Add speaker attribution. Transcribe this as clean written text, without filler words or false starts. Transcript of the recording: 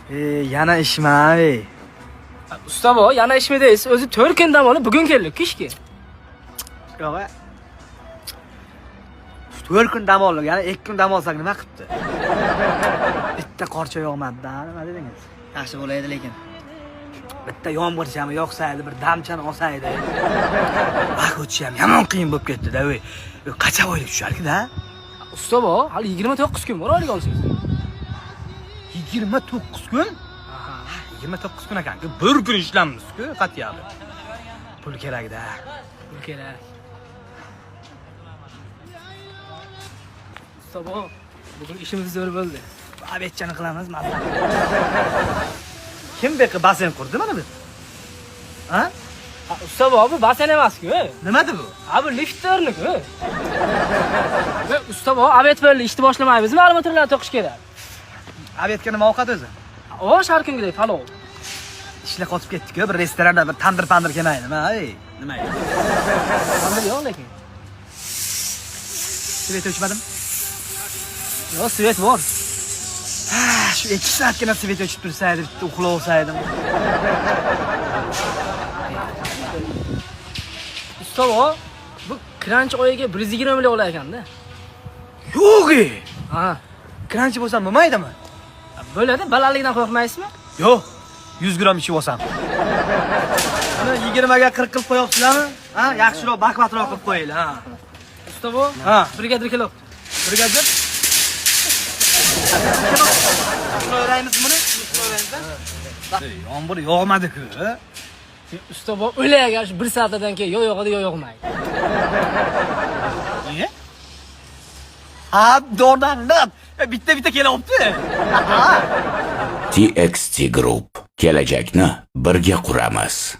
Speaker 1: Yana ishmi, ey?
Speaker 2: Usta bu, yana ishmi deysiz? O'zi 4 kun dam olib, bugun keldik ishga.
Speaker 1: Yo'q. 4 kun dam oldik, yana 2 kun dam olsak nima qilibdi? Bitta qorcha yog'madi-da, nima dedingiz?
Speaker 3: Yaxshi bo'laydi lekin.
Speaker 1: Bitta yomg'irchami yoqsaydi, bir damchani olsaydi. Vaqt o'tishi ham yomon qiyin bo'lib ketdi-da, ey. Qancha oylik tusharki-da?
Speaker 2: Usta bu, hali 29 kun bor oylik olsangiz.
Speaker 1: 29 kun? 29 kun ekan. Bir kun ishlammiz-ku, qat'iyat. Pul kerak-da.
Speaker 2: Pul kerak. Usta bu, bugun ishimiz zo'r bo'ldi.
Speaker 1: Abetchani qilamiz, mazza. Kim bu basen qurdi mana biz? Ha?
Speaker 2: Usta bu basen emas-ku.
Speaker 1: Nimadi bu?
Speaker 2: Ha bu liftlarni-ku. Ve usta bu abet bo'ldi, ishni boshlamaymiz, ma'lumotlar to'qish kerak.
Speaker 1: Abetga nima ovqat o'zi?
Speaker 2: O sharkingdek palov.
Speaker 1: Ishlar qotib ketdik-ku, bir restoranda bir tandir kelmaydimi, ey? Nima edi?
Speaker 2: Tandir yo'q lekin.
Speaker 1: Svet o'chmadim.
Speaker 2: Yo'q, svet bor.
Speaker 1: Shu 2 soatgina svet o'chib tursaydi, bitta uxlab olsaydim.
Speaker 2: Usta bu kranch oyiga 120 million olar ekanda.
Speaker 1: Yo'q-ey.
Speaker 2: Ha,
Speaker 1: Kranchi bo'lsam bo'lmaydimi?
Speaker 2: bo'ladi, balandligidan qo'rqmaysizmi?
Speaker 1: Yo'q. 100 gram ichib olsam. Buni 20 ga 40 qilib qo'yapsizlarmi? Ha, yaxshiroq bakvatroq qilib qo'yinglar, ha.
Speaker 2: Usta bu,
Speaker 1: Ha.
Speaker 2: brigadir kilo.
Speaker 1: Brigadir. Qo'yaymiz buni, qo'yaymiz-da. Yomg'ir yog'madi-ku.
Speaker 2: Usta bu o'lay agar 1 soatdan keyin yo yog'adi yo yog'maydi.
Speaker 1: Niye? Ha, donandan. Bitta kelyapti.
Speaker 4: TXT Group. Kelajakni birga quramiz.